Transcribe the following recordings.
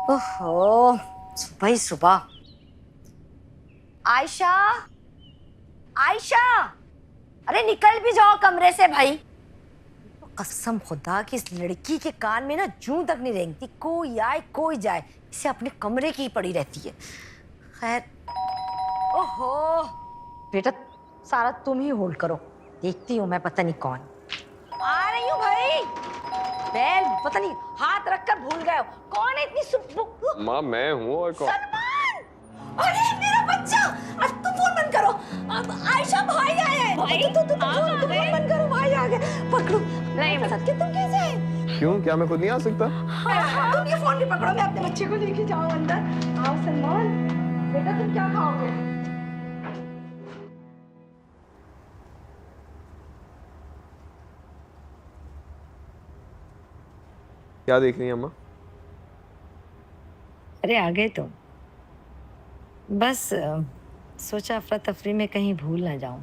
ओहो, सुबह ही सुबह। आयशा, आयशा, अरे निकल भी जाओ कमरे से भाई। कसम खुदा की इस लड़की के कान में ना जूं तक नहीं रेंगती, कोई आए कोई जाए, इसे अपने कमरे की ही पड़ी रहती है। खैर, ओहो बेटा, सारा तुम ही होल्ड करो, देखती हूँ मैं पता नहीं कौन आ रही हूँ भाई। बैल पता नहीं हाथ रखकर भूल गए हो, कौन है इतनी सुबह? माँ मैं हूँ और कौन? सलमान! अरे मेरा बच्चा, अब तुम फोन बंद करो। अब आयशा भाई आए हैं। भाई, तुम फोन बंद करो, भाई आ गए। पकड़ो। नहीं सत्य तुम कैसे हैं? क्यों, क्या मैं खुद नहीं आ सकता? तुम ये फोन भी पकड़ो, मैं अपने बच्चे को लेके जाऊँ अंदर। आओ सलमान, बेटा तुम क्या खाओगे? क्या देख रही है अम्मा? अरे आ गए तुम। बस सोचा अफरा तफरी में कहीं भूल ना जाऊं,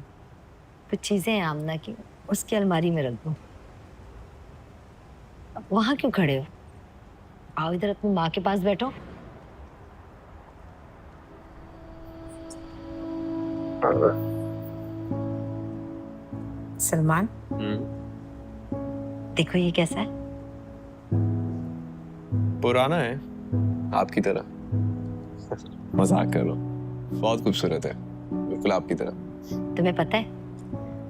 कुछ चीजें हैं आमना की, उसकी अलमारी में रख दूं। वहां क्यों खड़े हो? आओ इधर अपनी माँ के पास बैठो। सलमान, देखो ये कैसा है? पुराना है, आपकी तरह। मजाक कर लो, बहुत खूबसूरत है, बिल्कुल आपकी तरह। तुम्हें पता है,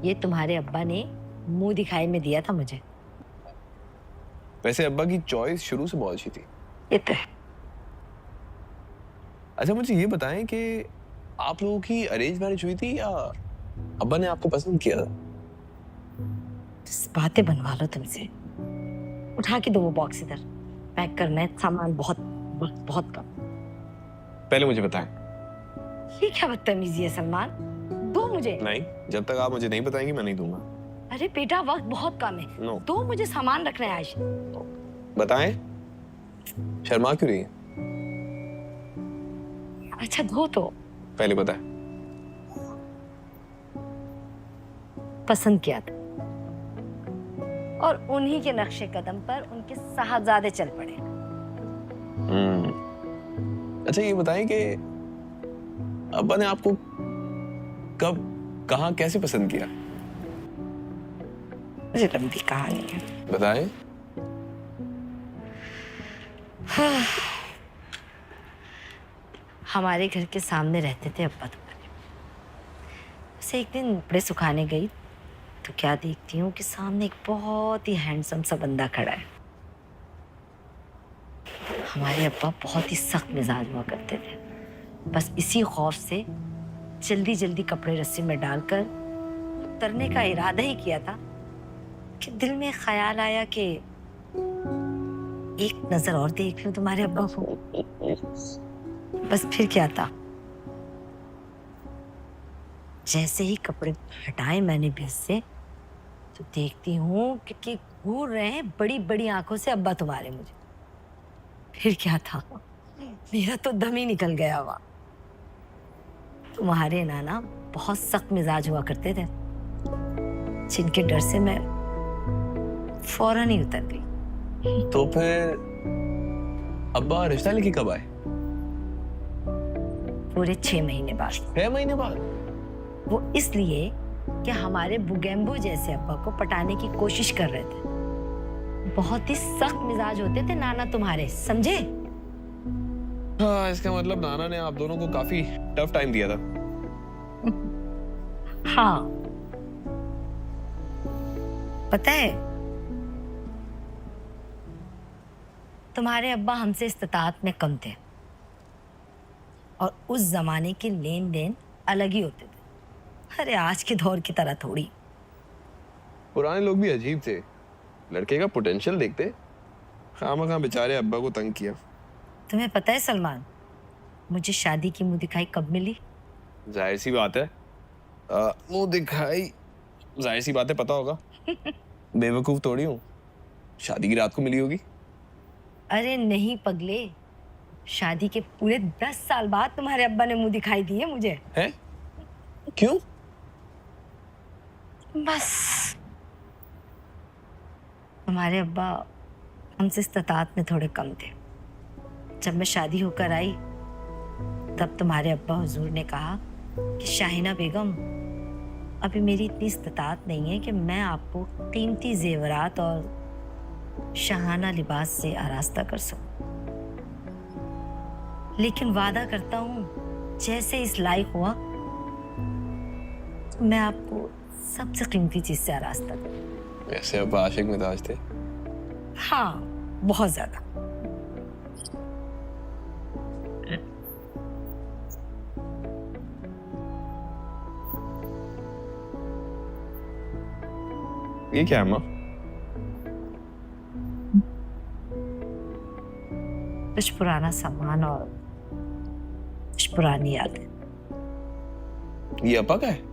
ये तुम्हारे अब्बा ने मुंह दिखाई में दिया था मुझे। वैसे अब्बा की चॉइस शुरू से बहुत अच्छी थी। ये तो है। अच्छा मुझे ये बताएं कि आप लोगों की अरेंज मैरिज हुई थी या अब्बा ने आपको पसंद किया था? बस बातें बनवा लो तुमसे। उठा के दो वो बॉक्स इधर, पैक करना है, सामान बहुत बहुत कम। पहले मुझे बताएं। ये क्या बदतमीजी है सलमान, दो मुझे। नहीं, जब तक आप मुझे नहीं बताएंगी मैं नहीं दूंगा। अरे बेटा वक्त बहुत कम है। नो। दो मुझे सामान रखना है आयशा। बताएं, शर्मा क्यों रही है? अच्छा दो तो। पहले बताएं। पसंद किया था और उन्हीं के नक्शे कदम पर उनके साहबजादे चल पड़े। अच्छा ये बताएं कि अब्बा ने आपको कब, कहाँ, कैसे पसंद किया? मुझे लंबी कहानी है। बताएं। हमारे घर के सामने रहते थे अब्बा तुम्हारे। उसे एक दिन कपड़े सुखाने गई तो क्या देखती हूँ कि सामने एक बहुत ही हैंडसम सा बंदा खड़ा है। हमारे अब्बा बहुत ही सख्त मिजाज हुआ करते थे। बस इसी खौफ से जल्दी जल्दी कपड़े रस्सी में डालकर उतरने का इरादा ही किया था कि दिल में ख्याल आया कि एक नजर और देख लूं तुम्हारे अब्बा को। बस फिर क्या था, जैसे ही कपड़े हटाए मैंने बीच से तो देखती हूँ कि घूर रहे हैं बड़ी बड़ी आंखों से अब्बा तुम्हारे मुझे। फिर क्या था, मेरा तो दम ही निकल गया हुआ। तुम्हारे नाना बहुत सख्त मिजाज हुआ करते थे, जिनके डर से मैं फौरन ही उतर गई। तो फिर अब्बा रिश्ता लेके कब आए? पूरे 6 महीने बाद। 6 महीने बाद? वो इसलिए कि हमारे बुगेम्बो जैसे अब्बा को पटाने की कोशिश कर रहे थे। बहुत ही सख्त मिजाज होते थे नाना तुम्हारे, समझे? हाँ, इसका मतलब नाना ने आप दोनों को काफी टफ टाइम दिया था। हाँ, पता है तुम्हारे अब्बा हमसे इस्तिताअत में कम थे और उस जमाने के लेन देन अलग ही होते थे। अरे आज के दौर की तरह थोड़ी। पुराने लोग भी अजीब थे, लड़के का पोटेंशियल देखते, खामखा बेचारे अब्बा को तंग किया। तुम्हें पता है सलमान, मुझे शादी की मुंह दिखाई कब मिली? जाहिर सी बात है, मुंह दिखाई, जाहिर सी बात है, पता होगा। बेवकूफ थोड़ी हूँ, शादी की रात को मिली होगी। अरे नहीं पगले, शादी के पूरे 10 साल बाद तुम्हारे अब्बा ने मुंह दिखाई दी है मुझे। हैं? क्यों? बस तुम्हारे अब्बा हमसे इस्तिताअत में थोड़े कम थे, जब मैं शादी होकर आई तब तुम्हारे अब्बा हुजूर ने कहा कि शाहिना बेगम, अभी मेरी इतनी इस्तात नहीं है कि मैं आपको कीमती जेवरात और शाहाना लिबास से आरास्ता कर सकूं, लेकिन वादा करता हूँ जैसे इस लायक हुआ तो मैं आपको सबसे कीमती चीज से आरास्ता करूँ। वैसे अब आशिक मिजाज थे। हाँ, बहुत ज्यादा। ये क्या है माँ? कुछ पुराना सामान और कुछ पुरानी यादें। ये अपा का है?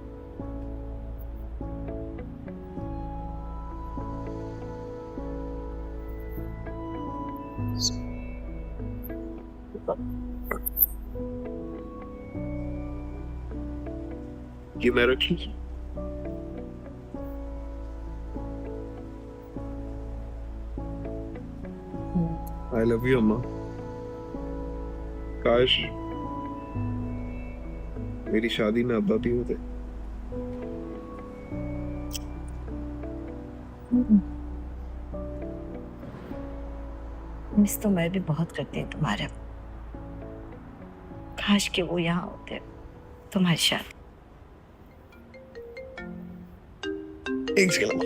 ये मैं रख लूं? I love you, अम्मा। काश मेरी शादी में अब्बा भी होते। मिस तो मैं भी बहुत करती हूँ तुम्हारे। काश कि वो यहाँ होते तुम्हारी शादी। एक second.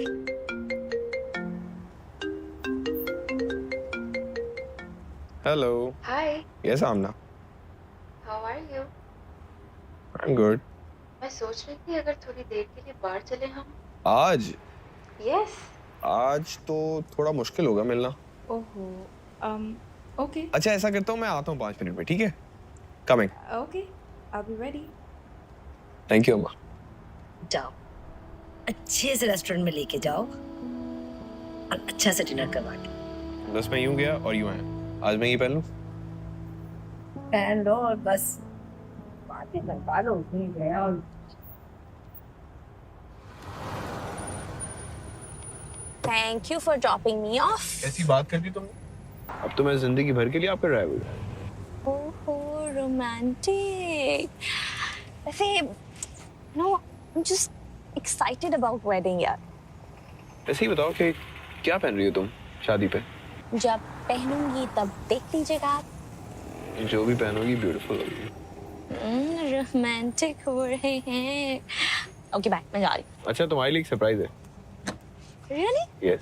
Hello. Hi, yes Aamna. how are you? I am good. मैं सोच रही थी अगर थोड़ी देर के लिए बाहर चले हम। आज Yes. आज तो थोड़ा मुश्किल होगा मिलना। ओहो, okay, अच्छा ऐसा करता हूँ, मैं आता हूँ 5 मिनट में, ठीक है? Coming. okay, I'll be ready. Thank you अम्मा। जाओ, अच्छे से रेस्टोरेंट में लेके जाओ और अच्छा से डिनर करवा के। बस मैं यूं गया और यूं आया। आज मैं ये पहन लूं? पहन लो और बस बातें करवा लो। गया और Thank you for dropping me off. ऐसी बात कर दी तुमने? अब तो मैं जिंदगी भर के लिए आपका ड्राइवर हूं। Oh, romantic. वैसे, no, I'm just excited about wedding यार। ऐसे ही बताओ कि क्या पहन रही हो तुम शादी पे? जब पहनूंगी तब देख लीजिएगा आप। जो भी पहनोगी ब्यूटीफुल होगी। रोमांटिक हो रहे हैं। ओके बाय, मैं जा रही हूँ। अच्छा तुम्हारे लिए एक सरप्राइज है। Really? यस।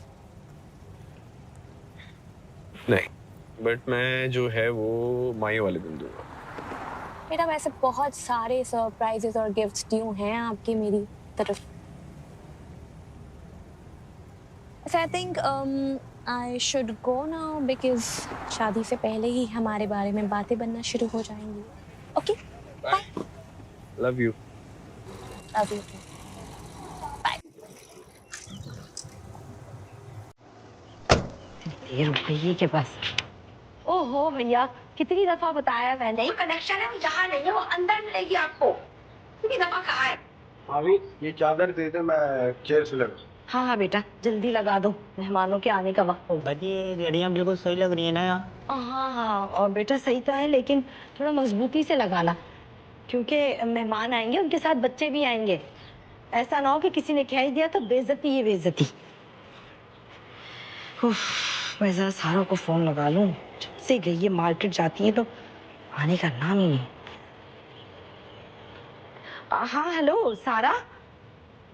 नहीं, बट मैं जो है वो माई वाले दिन दूंगा। बेटा वैसे बहुत सारे सरप्राइजेस और गिफ्ट्स ड्यू हैं आपकी मेरी तरफ। I think I should go now because शादी से पहले ही हमारे बारे में बातें बनना शुरू हो जाएंगी। Okay? Bye. Love you. Love you. Bye. देर हो गई है के बस। ओहो भैया, कितनी दफा बताया मैंने, कनेक्शन है वो जहाँ नहीं है वो अंदर मिलेगी आपको। कितनी दफा कहा है। भाभी ये चादर दे दे, मैं चेयर से लगा। हाँ हाँ बेटा, जल्दी लगा दो, मेहमानों के आने का वक्त हो गया। भाजी ये रेडियाँ बिल्कुल सही लग रही है ना यार। हाँ हाँ, और बेटा सही तो है लेकिन थोड़ा मजबूती से लगाना, क्योंकि मेहमान आएंगे, उनके साथ बच्चे भी आएंगे। ऐसा ना हो कि किसी ने कह ही दिया तो बेइज्जती ही बेइज्जती। उफ, मैं जरा सारों को फोन लगा लूं। जब से गई है मार्केट जाती है तो आने का नाम ही नहीं। हाँ हेलो सारा,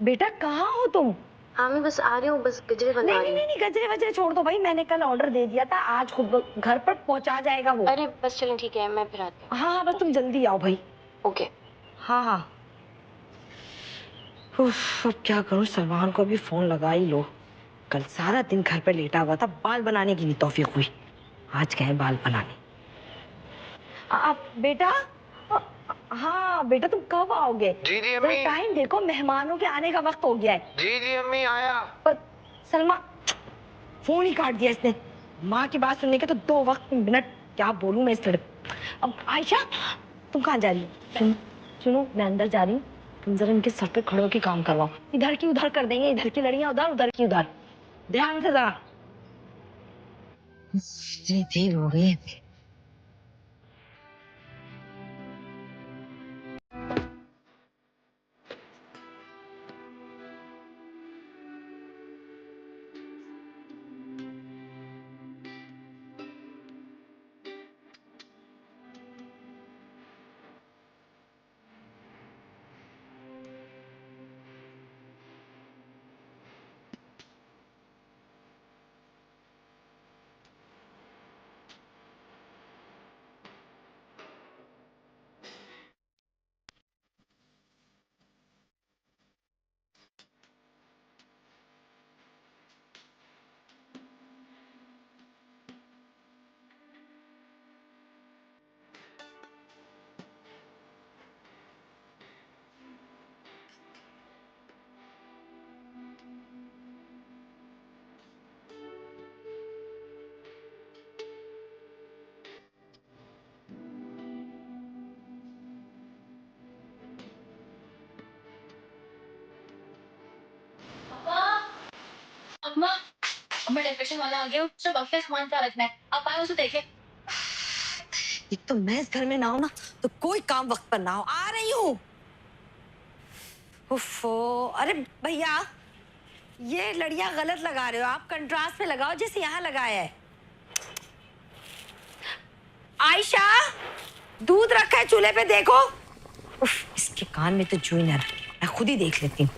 बेटा कहाँ हो तुम? हाँ मैं बस आ रही हूँ, बस गजरे बना नहीं रही नहीं हूँ। नहीं, गजरे वजरे छोड़ दो भाई, मैंने कल ऑर्डर दे दिया था, आज खुद घर पर पहुंचा जाएगा वो। अरे बस चलें, ठीक है, मैं फिर आती हूँ। हाँ हाँ, बस तुम जल्दी आओ भाई। ओके। हाँ हाँ। उफ, अब क्या करूं, सलमान को भी फोन लगा ही लो। कल सारा दिन घर पे लेटा हुआ था, बाल बनाने की नहीं तौफीक हुई, आज गए बाल बनाने। बेटा, हाँ बेटा तुम कब आओगे? जी जी अम्मी। टाइम देखो, मेहमानों के आने का वक्त हो गया है। जी जी अम्मी आया। पर सलमा, फोन ही काट दिया इसने। माँ की बात सुनने के तो 2 वक्त मिनट, क्या बोलूं मैं इस लड़के। अब आयशा, तुम कहाँ जा रही हो? सुनो, मैं अंदर जा रही हूँ, तुम जरा इनके सर पे खड़े होकर काम करवाओ। इधर की उधर कर देंगे, इधर की लड़ियां उधर, उधर की उधर। ध्यान से जरा। इतनी देर हो गई है। अम्मा अम्मा डेकोरेशन वाला आ गया सब अपने सामान का रखना है आप आए उसे देखे एक तो मैं इस घर में ना हूं ना तो कोई काम वक्त पर ना हो। आ रही हूँ। उफ़ो, अरे भैया ये लड़ियां गलत लगा रहे हो आप, कंट्रास्ट में लगाओ जैसे यहाँ लगाया है। आयशा दूध रखा है चूल्हे पे, देखो। उफ, इसके कान में तो जू ही ना रखे, मैं खुद ही देख लेती हूँ।